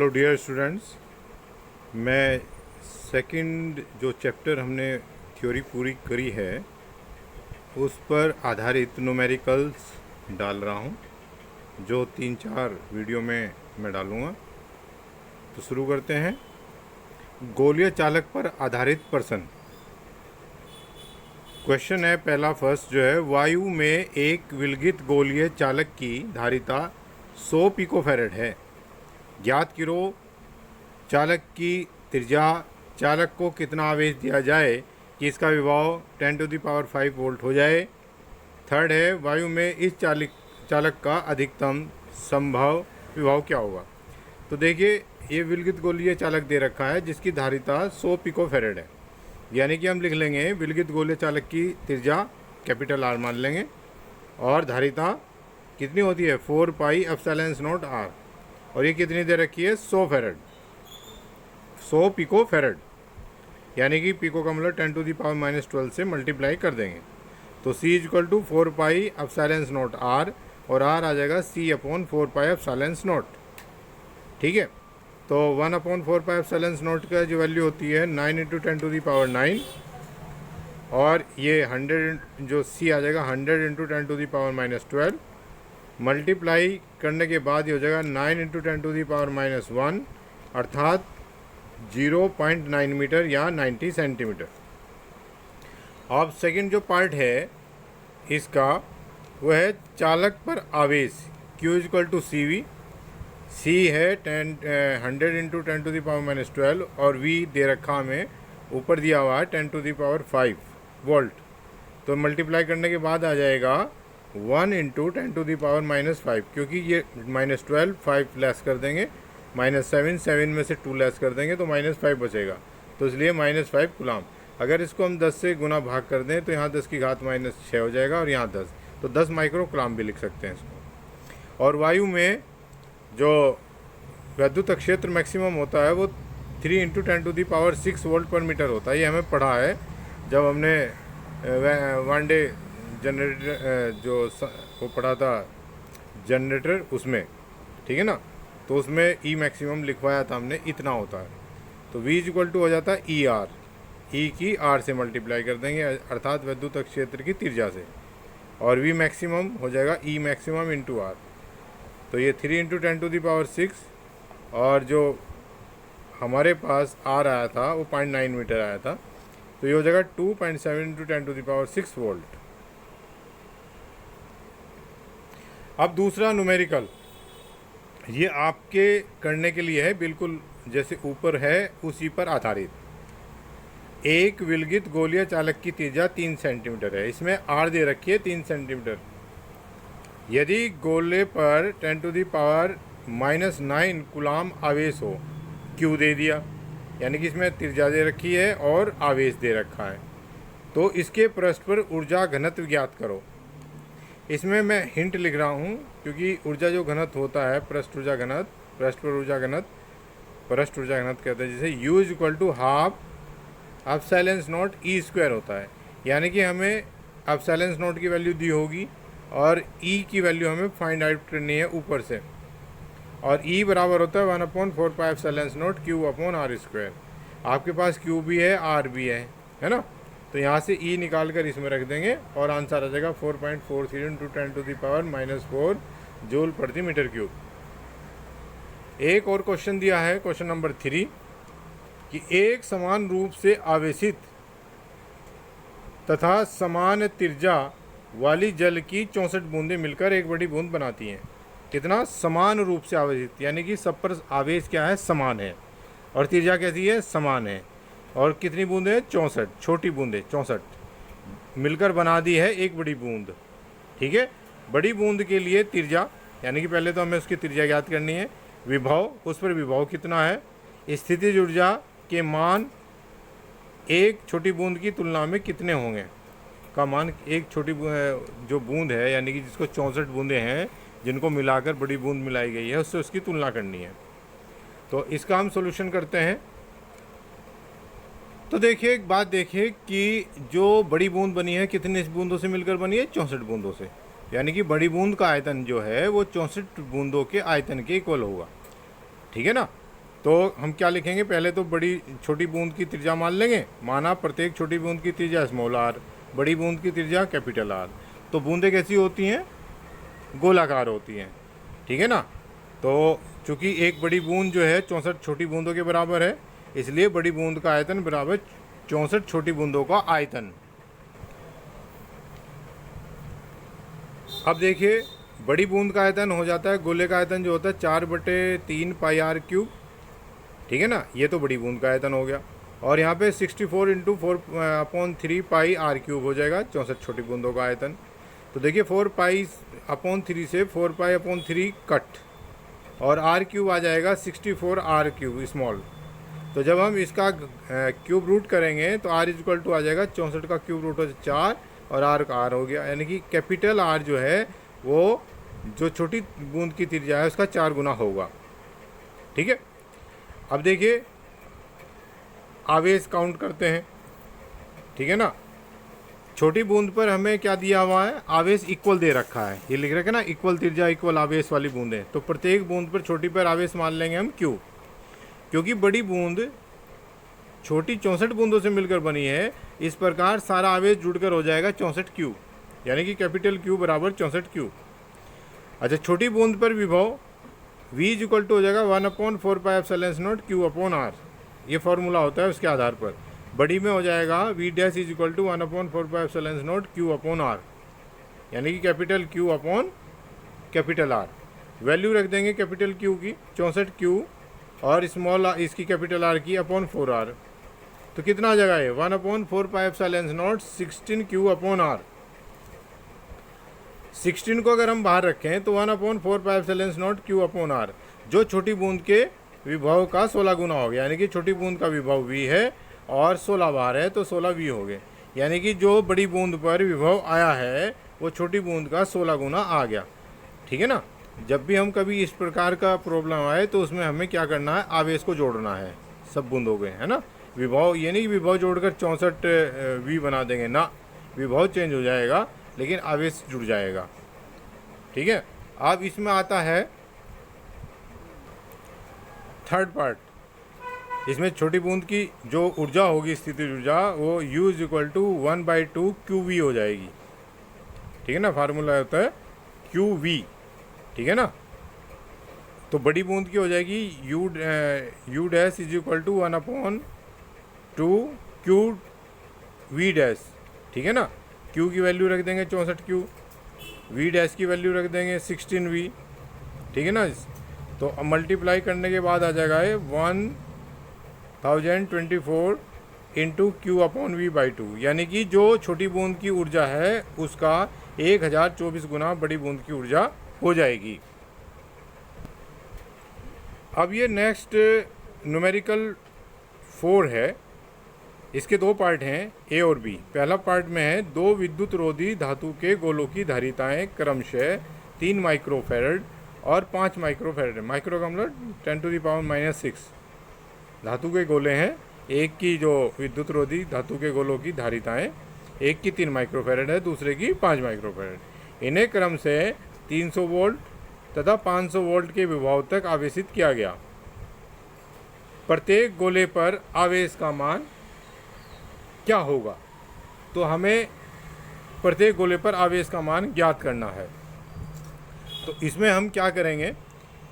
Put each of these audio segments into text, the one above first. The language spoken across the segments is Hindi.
हेलो डियर स्टूडेंट्स, मैं सेकंड जो चैप्टर हमने थ्योरी पूरी करी है उस पर आधारित न्यूमेरिकल्स डाल रहा हूँ, जो 3-4 वीडियो में मैं डालूँगा। तो शुरू करते हैं। गोलीय चालक पर आधारित प्रश्न। क्वेश्चन है पहला, फर्स्ट जो है, वायु में एक विलगित गोलीय चालक की धारिता 100 पिकोफैरेड है। ज्ञात करो चालक की त्रिज्या, चालक को कितना आवेश दिया जाए कि इसका विभव 10⁵ वोल्ट हो जाए। थर्ड है, वायु में इस चालक का अधिकतम संभव विभव क्या होगा। तो देखिए, ये विलगित गोलीय चालक दे रखा है जिसकी धारिता 100 पिकोफैरेड है, यानी कि हम लिख लेंगे विलगित गोलीय चालक की त्रिज्या कैपिटल आर मान लेंगे और धारिता कितनी होती है 4πε0 आर, और ये कितनी दे रखी है 100 फैरेड, 100 पिको फैरेड, यानी कि पिको का मतलब 10⁻⁻12 से मल्टीप्लाई कर देंगे। तो C = 4πε0 आर, और आर आ जाएगा C/4πε0। ठीक है, तो 1/4πε0 का जो वैल्यू होती है 9 × 10⁹, और ये 100 जो C आ जाएगा 100 × 10⁻12, मल्टीप्लाई करने के बाद ये हो जाएगा 9 × 10⁻1, अर्थात 0.9 मीटर या 90 सेंटीमीटर। अब सेकंड जो पार्ट है इसका वह है चालक पर आवेश Q = CV। C है 100 × 10⁻12 और V दे रखा हमें ऊपर दिया हुआ है 10⁵ वोल्ट। तो मल्टीप्लाई करने के बाद आ जाएगा 1 × 10⁻⁻5, क्योंकि ये -12 5 लेस कर देंगे, -7 7 में से 2 लेस कर देंगे तो -5 बचेगा, तो इसलिए -5 कूलाम। अगर इसको हम 10 से गुना भाग कर दें तो यहाँ 10 की घात -6 हो जाएगा और यहाँ 10, तो 10 माइक्रो कूलाम भी लिख सकते हैं इसको। और वायु में जो वैद्युत क्षेत्र मैक्सिमम होता है वो 3 × 10⁶ वोल्ट पर मीटर होता है। ये हमें पढ़ा है जब हमने वनडे जनरेटर जो वो पढ़ा था जनरेटर, उसमें, ठीक है ना, तो उसमें ई मैक्सिमम लिखवाया था हमने, इतना होता है। तो V = हो जाता है ER, E की R से मल्टीप्लाई कर देंगे, अर्थात विद्युत क्षेत्र की त्रिज्या से, और V मैक्सिमम हो जाएगा E मैक्सिमम × R। तो ये 3 × 10⁶, और जो हमारे पास R आया था वो 0.9 मीटर आया था, तो ये हो जाएगा 2.7 × 10⁶ वोल्ट। अब दूसरा न्यूमेरिकल, ये आपके करने के लिए है, बिल्कुल जैसे ऊपर है उसी पर आधारित। एक विलगित गोलीय चालक की त्रिज्या 3 सेंटीमीटर है, इसमें R दे रखी है 3 सेंटीमीटर। यदि गोले पर 10⁻⁻9 कूलाम आवेश हो, Q दे दिया, यानी कि इसमें त्रिज्या दे रखी है और आवेश दे रखा है, तो इसके पृष्ठ पर ऊर्जा घनत्व ज्ञात करो। इसमें मैं हिंट लिख रहा हूँ क्योंकि ऊर्जा जो घनत्व होता है पृष्ठ ऊर्जा घनत्व, पृष्ठ पर ऊर्जा घनत्व, पृष्ठ ऊर्जा घनत्व कहते हैं, जैसे U = ½ ε0 E² होता है, यानी कि हमें ε0 की वैल्यू दी होगी और E की वैल्यू हमें फाइंड आउट करनी है ऊपर से, और E बराबर होता है 1/4πε0 Q/R²। आपके पास Q भी है, R भी है ना, तो यहाँ से E निकाल कर इसमें रख देंगे और आंसर आ जाएगा 4.43 × 10⁻⁴ जूल प्रति मीटर क्यूब। एक और क्वेश्चन दिया है, क्वेश्चन नंबर 3, कि एक समान रूप से आवेशित तथा समान त्रिज्या वाली जल की 64 बूंदें मिलकर एक बड़ी बूंद बनाती हैं। कितना समान रूप से आवेशित, यानी कि सब पर आवेश क्या है, समान है, और त्रिज्या कैसी है, समान है, और कितनी बूंदें, 64 छोटी बूंदें, 64 मिलकर बना दी है एक बड़ी बूंद। ठीक है, बड़ी बूंद के लिए त्रिज्या, यानी कि पहले तो हमें उसकी त्रिज्या ज्ञात करनी है, विभव, उस पर विभव कितना है, स्थितिज ऊर्जा के मान एक छोटी बूंद की तुलना में कितने होंगे, का मान एक छोटी जो बूंद है, यानी कि जिसको 64 बूंदें हैं जिनको मिलाकर बड़ी बूंद मिलाई गई है, उससे उसकी तुलना करनी है। तो इसका हम सोल्यूशन करते हैं। तो देखिए, एक बात देखिए कि जो बड़ी बूंद बनी है कितनी बूंदों से मिलकर बनी है, 64 बूंदों से, यानी कि बड़ी बूंद का आयतन जो है वो 64 बूंदों के आयतन के इक्वल होगा। ठीक है ना, तो हम क्या लिखेंगे, पहले तो बड़ी छोटी बूंद की त्रिज्या मान लेंगे, माना प्रत्येक छोटी बूंद की त्रिज्या स्मॉल आर, बड़ी बूंद की त्रिज्या कैपिटल आर। तो बूंदें कैसी होती हैं, गोलाकार होती हैं, ठीक है ना। तो चूंकि एक बड़ी बूंद जो है 64 छोटी बूंदों के बराबर है, इसलिए बड़ी बूंद का आयतन बराबर 64 छोटी बूंदों का आयतन। अब देखिए बड़ी बूंद का आयतन हो जाता है, गोले का आयतन जो होता है 4/3 पाई आर क्यूब, ठीक है ना। ये तो बड़ी बूंद का आयतन हो गया। और यहाँ पे 64 इंटू 4/3 पाई आर क्यूब हो जाएगा 64 छोटी बूंदों का आयतन। तो देखिए 4/3 से 4/3 कट, और आर क्यूब आ जाएगा 64 आर क्यूब स्मॉल। तो जब हम इसका क्यूब रूट करेंगे तो आर इक्वल टू आ जाएगा 64 का क्यूब रूट हो 4 और आर का आर हो गया, यानी कि कैपिटल आर जो है वो जो छोटी बूंद की त्रिज्या है उसका 4 गुना होगा, ठीक है। अब देखिए आवेश काउंट करते हैं, ठीक है ना। छोटी बूंद पर हमें क्या दिया हुआ है, आवेश इक्वल दे रखा है, ये लिख रखा है ना, इक्वल त्रिज्या इक्वल आवेश वाली बूंदें। तो प्रत्येक बूंद पर छोटी पर आवेश मान लेंगे हम क्यू, क्योंकि बड़ी बूंद छोटी 64 बूंदों से मिलकर बनी है। इस प्रकार सारा आवेश जुड़कर हो जाएगा 64 क्यू, यानी कि कैपिटल क्यू बराबर 64 क्यू। अच्छा, छोटी बूंद पर विभव V इक्वल टू हो जाएगा 1/4πε0 Q अपॉन R, ये फॉर्मूला होता है उसके आधार पर। बड़ी में हो जाएगा V dash is equal to 1/4πε0 Q upon R, यानी कि capital Q upon capital R। Value रख देंगे कैपिटल Q की 64 Q और स्मॉल इसकी कैपिटल R की अपॉन 4R। तो कितना आ जाएगा ये 1/4πε0 16 Q अपॉन R। 16 को अगर हम बाहर रखें तो 1/4πε0 Q अपॉन R, जो छोटी बूंद के विभव का 16 गुना हो गया, यानी कि छोटी बूंद का विभव V है और 16 बाहर है तो 16 V हो गए, यानी कि जो बड़ी बूंद पर विभव आया है वो छोटी बूंद का 16 गुना आ गया, ठीक है ना। जब भी हम कभी इस प्रकार का प्रॉब्लम आए तो उसमें हमें क्या करना है, आवेश को जोड़ना है सब बूंदों के, है ना। विभव ये नहीं कि विभव जोड़कर 64 V बना देंगे ना, विभव चेंज हो जाएगा लेकिन आवेश जुड़ जाएगा, ठीक है। अब इसमें आता है थर्ड पार्ट, इसमें छोटी बूंद की जो ऊर्जा होगी स्थितिज ऊर्जा वो U is equal to 1/2 QV हो जाएगी, ठीक है ना। फार्मूला होता है QV, ठीक है ना। तो बड़ी बूंद की हो जाएगी U dash is equal to 1/2 QV dash, ठीक है ना। Q की वैल्यू रख देंगे 64 Q, V डैश की वैल्यू रख देंगे 16V, ठीक है ना। तो मल्टीप्लाई करने के बाद आ जाएगा ये 1024 इंटू Q अपॉन V/2, यानी कि जो छोटी बूंद की ऊर्जा है उसका 1024 गुना बड़ी बूंद की ऊर्जा हो जाएगी। अब ये नेक्स्ट न्यूमेरिकल 4 है, इसके दो पार्ट हैं A और B। पहला पार्ट में है दो विद्युत रोधी धातु के गोलों की धारिताएं क्रमशः 3 माइक्रोफैरड और 5 माइक्रोफैरड, माइक्रो का मतलब 10⁻⁻6 धातु के गोले हैं। एक की जो विद्युत रोधी धातु के गोलों की धारिताएं, एक की 3 माइक्रोफैरड है, दूसरे की 5 माइक्रोफैरड। इन्हें क्रम से 300 वोल्ट तथा 500 वोल्ट के विभव तक आवेशित किया गया। प्रत्येक गोले पर आवेश का मान क्या होगा, तो हमें प्रत्येक गोले पर आवेश का मान ज्ञात करना है। तो इसमें हम क्या करेंगे,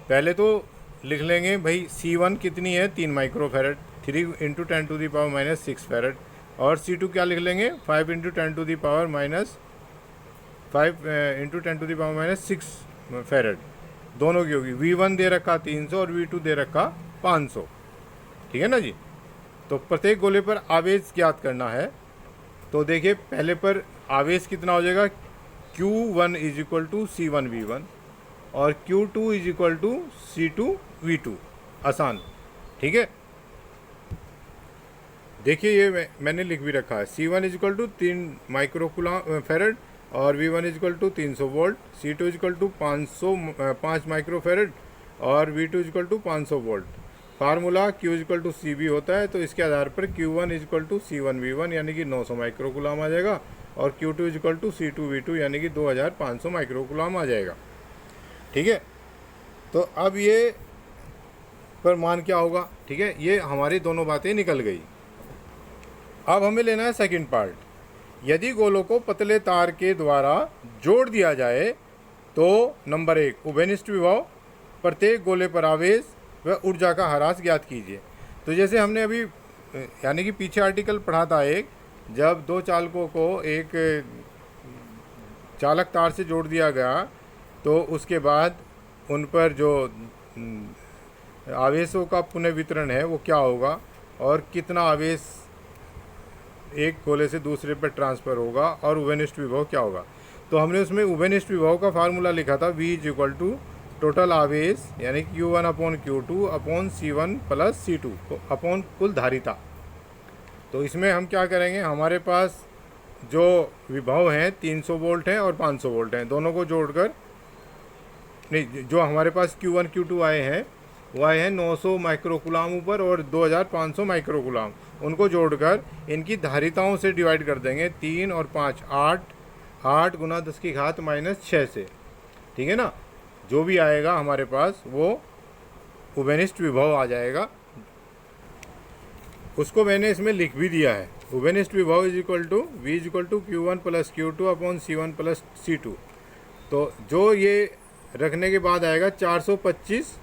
पहले तो लिख लेंगे भाई C1 कितनी है 3 माइक्रोफैरड, 3 × 10⁻⁻6 फैरड, और C2 क्या लिख लेंगे 5 × 10⁻6 फैरड, दोनों की होगी। V1 दे रखा 300 और V2 दे रखा 500, ठीक है ना जी। तो प्रत्येक गोले पर आवेश ज्ञात करना है। तो देखिए पहले पर आवेश कितना हो जाएगा, Q1 is equal to C1V1 और Q2 is equal to C2V2, आसान, ठीक है। देखिए ये मैंने लिख भी रखा है, C1 is equal to 3 microcoulomb farad और V1 is equal to 300 volt, C2 is equal to 5 microfarad और V2 is equal to 500 volt. Formula Q is equal to CB होता है, तो इसके आधार पर Q1 is equal to C1V1 यानी कि 900 माइक्रोकूलम आ जाएगा, और Q2 is equal to C2V2 यानी कि 2500 माइक्रोकूलम आ जाएगा, ठीक है। तो अब ये पर मान क्या होगा, ठीक है। ये हमारी दोनों बातें निकल गई। अब हमें लेना है सेकंड पार्ट। यदि गोलों को पतले तार के द्वारा जोड़ दिया जाए तो नंबर 1 उभयनिष्ठ विभव, प्रत्येक गोले पर आवेश व ऊर्जा का ह्रास ज्ञात कीजिए। तो जैसे हमने अभी यानी कि पीछे आर्टिकल पढ़ा था एक, जब दो चालकों को एक चालक तार से जोड़ दिया गया तो उसके बाद उन पर जो आवेशों का पुनर्वितरण है वो क्या होगा और कितना आवेश एक गोले से दूसरे पर ट्रांसफ़र होगा और उभयनिष्ठ विभव क्या होगा। तो हमने उसमें उभयनिष्ठ विभव का फार्मूला लिखा था, V is equal to total आवेश यानी Q1 upon Q2 upon C1 plus C2 upon कुल धारिता। तो इसमें हम क्या करेंगे, हमारे पास जो विभव हैं 300 वोल्ट हैं और 500 वोल्ट हैं, दोनों को जोड़कर नहीं, जो हमारे पास Q1 Q2 आए हैं वो आए हैं 900 माइक्रोकुलाम ऊपर और 2500 माइक्रोकुलाम, उनको जोड़कर इनकी धारिताओं से डिवाइड कर देंगे। 3 और 5 8 गुना 10 की घात -6 से, ठीक है ना। जो भी आएगा हमारे पास वो उभयनिष्ठ विभव आ जाएगा, उसको मैंने इसमें लिख भी दिया है। उभयनिष्ठ विभव is equal to V is equal to Q1 plus Q2 upon C1 plus C2। तो जो ये रखने के बाद आएगा 425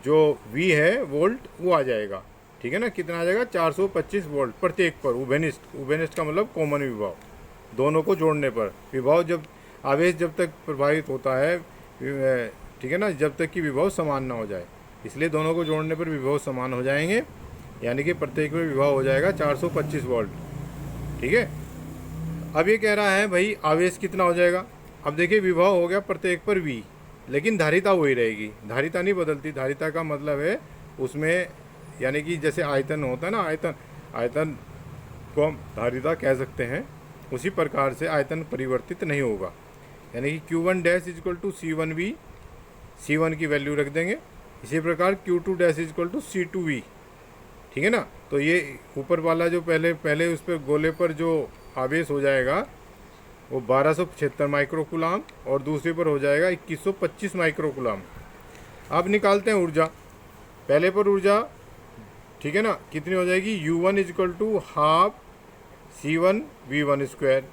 जो V है वोल्ट वो आ जाएगा, ठीक है ना। कितना आ जाएगा, 425 वोल्ट प्रत्येक पर उभयनिष्ठ। उभयनिष्ठ का मतलब कॉमन विभव, दोनों को जोड़ने पर विभव जब आवेश जब तक प्रभावित होता है, ठीक है ना, जब तक कि विभव समान ना हो जाए, इसलिए दोनों को जोड़ने पर विभव समान हो जाएंगे, यानी कि प्रत्येक में विभव हो जाएगा 425 वोल्ट, ठीक है। अब ये कह रहा है भाई आवेश कितना हो जाएगा। अब देखिए विभव हो गया प्रत्येक पर V, लेकिन धारिता वही रहेगी, धारिता नहीं बदलती। धारिता का मतलब है उसमें यानी कि जैसे आयतन होता है ना, आयतन को हम धारिता कह सकते हैं, उसी प्रकार से आयतन परिवर्तित नहीं होगा। यानी कि Q1 dash is equal to C1V, C1 की वैल्यू रख देंगे। इसी प्रकार Q2 dash is equal to C2V, ठीक है ना। तो ये ऊपर वाला जो पहले उस पर गोले पर जो आवेश हो जाएगा वो 1275 माइक्रोकुलाम और दूसरे पर हो जाएगा 2125 माइक्रोकुलाम। अब निकालते हैं ऊर्जा। पहले पर ऊर्जा, ठीक है ना, कितनी हो जाएगी, U1 is equal to half C1 V1 square,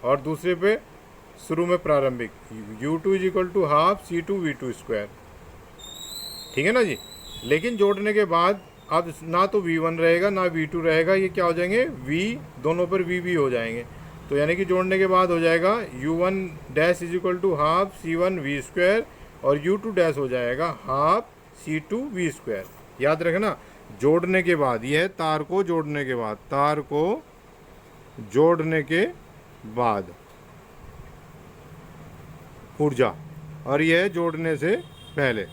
और दूसरे पे शुरू में प्रारंभिक U2 is equal to half C2 V2 square, ठीक है ना जी। लेकिन जोड़ने के बाद अब ना तो V1 रहेगा ना V2 रहेगा, ये क्या हो जाएंगे, V दोनों पर V हो जाएंगे। तो यानी कि जोड़ने के बाद हो जाएगा U1 dash is equal to half C1 V square और U2 डैश हो जाएगा हाफ C2 V स्क्वायर। याद रखना, जोड़ने के बाद, यह तार को जोड़ने के बाद, तार को जोड़ने के बाद ऊर्जा, और यह जोड़ने से पहले।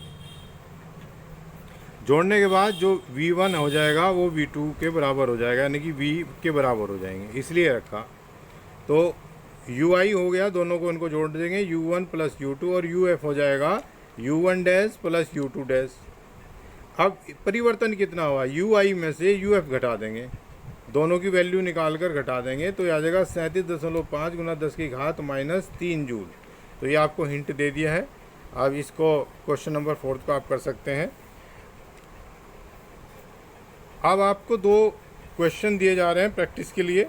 जोड़ने के बाद जो V1 हो जाएगा वो V2 के बराबर हो जाएगा, यानी कि V के बराबर हो जाएंगे, इसलिए रखा। तो UI हो गया, दोनों को इनको जोड़ देंगे, U1 प्लस U2, और UF हो जाएगा U1 dash plus U2 dash. अब परिवर्तन कितना हुआ, UI में से UF घटा देंगे, दोनों की वैल्यू निकाल कर घटा देंगे, तो ये आ जाएगा 37.5 गुना 10 की घात -3 जूल। तो ये आपको हिंट दे दिया है। अब इसको क्वेश्चन नंबर 4 को आप कर सकते हैं। अब आपको 2 क्वेश्चन दिए जा रहे हैं प्रैक्टिस के लिए,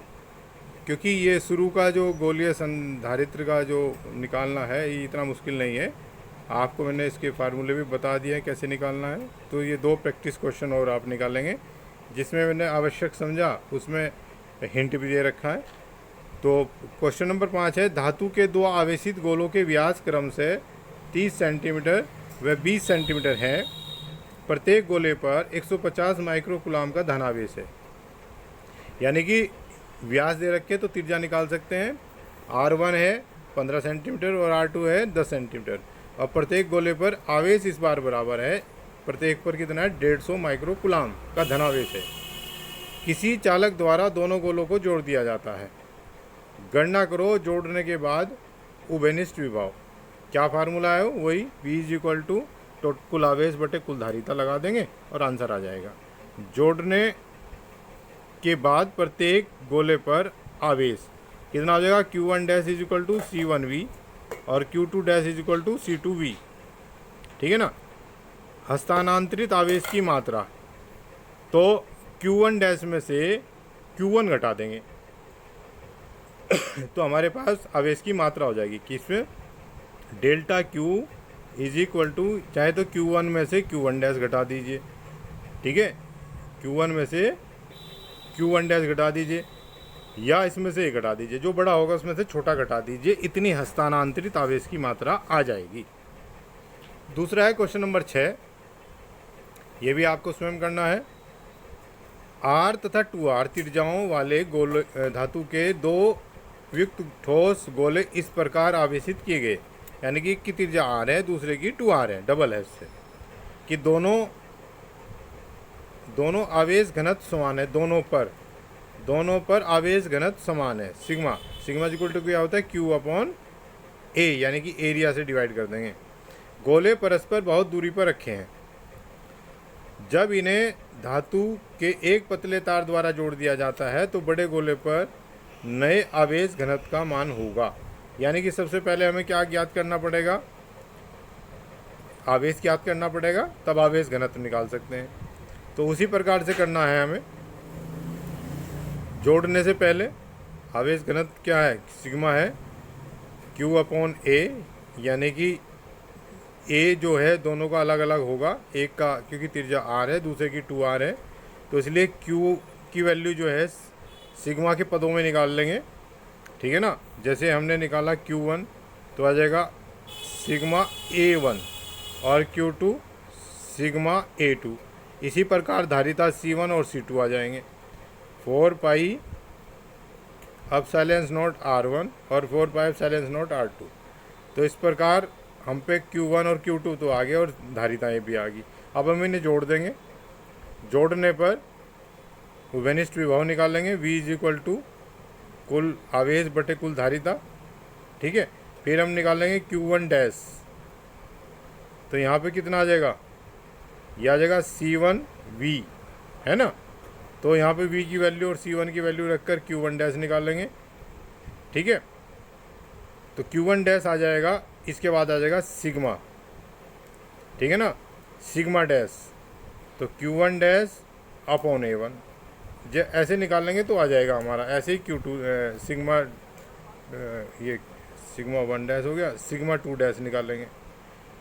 क्योंकि ये शुरू का जो गोलीय संधारित्र का जो निकालना है ये इतना मुश्किल नहीं है। आपको मैंने इसके फार्मूले भी बता दिए हैं कैसे निकालना है। तो ये 2 प्रैक्टिस क्वेश्चन और आप निकालेंगे, जिसमें मैंने आवश्यक समझा उसमें हिंट भी दे रखा है। तो क्वेश्चन नंबर 5 है, धातु के 2 आवेशित गोलों के व्यास क्रम से 30 सेंटीमीटर व 20 सेंटीमीटर हैं। प्रत्येक गोले पर 150 माइक्रोकुलाम का धनावेश है। यानी कि व्यास दे रखे तो त्रिज्या निकाल सकते हैं। R1 है 15 सेंटीमीटर और R2 है 10 सेंटीमीटर, और प्रत्येक गोले पर आवेश इस बार बराबर है, प्रत्येक पर कितना है, 150 माइक्रोकुलाम का धनावेश है। किसी चालक द्वारा दोनों गोलों को जोड़ दिया जाता है। गणना करो जोड़ने के बाद उभयनिष्ठ विभव। क्या फार्मूला है, वही V इज इक्वल टू कुल आवेश बटे कुल धारिता लगा देंगे और आंसर आ जाएगा। जोड़ने के बाद प्रत्येक गोले पर आवेश कितना हो जाएगा, Q1 dash is equal to C1V और Q2 dash is equal to C2V, ठीक है ना। हस्तांतरित आवेश की मात्रा, तो Q1 डैश में से Q1 घटा देंगे तो हमारे पास आवेश की मात्रा हो जाएगी कि इसमें delta Q is equal to, चाहे तो Q1 में से Q1 डैश घटा दीजिए, ठीक है, Q1 में से Q1 डैश घटा दीजिए, या इसमें से एक घटा दीजिए, जो बड़ा होगा उसमें से छोटा घटा दीजिए, इतनी हस्तांतरित आवेश की मात्रा आ जाएगी। दूसरा है क्वेश्चन नंबर 6, ये भी आपको स्वयं करना है। R तथा 2R त्रिज्याओं वाले गोले धातु के दो युक्त ठोस गोले इस प्रकार आवेशित किए गए, यानी कि एक की त्रिज्या R है, दूसरे की 2R है, डबल है इससे, कि दोनों आवेश घनत्व समान है, दोनों पर आवेश घनत्व समान है। सिग्मा इक्वल टू क्या होता है, Q अपॉन A, यानी कि एरिया से डिवाइड कर देंगे। गोले परस्पर बहुत दूरी पर रखे हैं। जब इन्हें धातु के एक पतले तार द्वारा जोड़ दिया जाता है तो बड़े गोले पर नए आवेश घनत्व का मान होगा। यानी कि सबसे पहले हमें क्या ज्ञात करना पड़ेगा, आवेश ज्ञात करना पड़ेगा, तब आवेश घनत्व निकाल सकते हैं। तो उसी प्रकार से करना है हमें। जोड़ने से पहले आवेश घनत्व क्या है, सिग्मा है Q अपॉन A, यानी कि A जो है दोनों का अलग अलग होगा, एक का क्योंकि त्रिज्या R है, दूसरे की 2R है, तो इसलिए Q की वैल्यू जो है सिग्मा के पदों में निकाल लेंगे, ठीक है ना। जैसे हमने निकाला Q1 तो आ जाएगा सिग्मा A1 और Q2 सिग्मा A2। इसी प्रकार धारिता C1 और C2 आ जाएंगे। 4 पाई एप्सिलॉन नॉट R1 और 4 पाई एप्सिलॉन नॉट R2। तो इस प्रकार हम पे Q1 और Q2 तो आ गए और धारिताएँ भी आ गई। अब हम इन्हें जोड़ देंगे। जोड़ने पर वेनिष्ठ विभव निकालेंगे, V इज इक्वल टू कुल आवेश बटे कुल धारिता, ठीक है। फिर हम निकालेंगे Q1 डैश, तो यहाँ पे कितना आ जाएगा, यह आ जाएगा C1V, है ना। तो यहाँ पे V की वैल्यू और C1 की वैल्यू रखकर Q1 डैश निकालेंगे, ठीक है। तो Q1 डैश आ जाएगा, इसके बाद आ जाएगा सिग्मा, ठीक है ना, सिग्मा डैश, तो Q1 डैश अपॉन A1, जो ऐसे निकालेंगे तो आ जाएगा हमारा। ऐसे ही Q2 सिग्मा ये सिग्मा 1 डैश हो गया, सिग्मा 2 डैश निकालेंगे,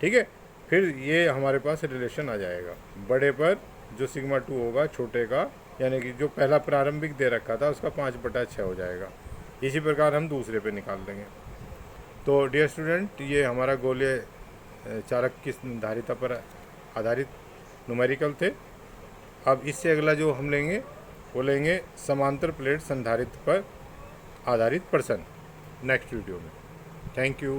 ठीक है। फिर ये हमारे पास रिलेशन आ जाएगा, बड़े पर जो सिग्मा 2 होगा छोटे का, यानी कि जो पहला प्रारंभिक दे रखा था उसका 5/6 हो जाएगा। इसी प्रकार हम दूसरे पे निकाल देंगे। तो डियर स्टूडेंट, ये हमारा गोलीय चालक की धारिता पर आधारित न्यूमेरिकल थे। अब इससे अगला जो हम लेंगे वो लेंगे समांतर प्लेट संधारित्र पर आधारित प्रश्न नेक्स्ट वीडियो में। Thank you.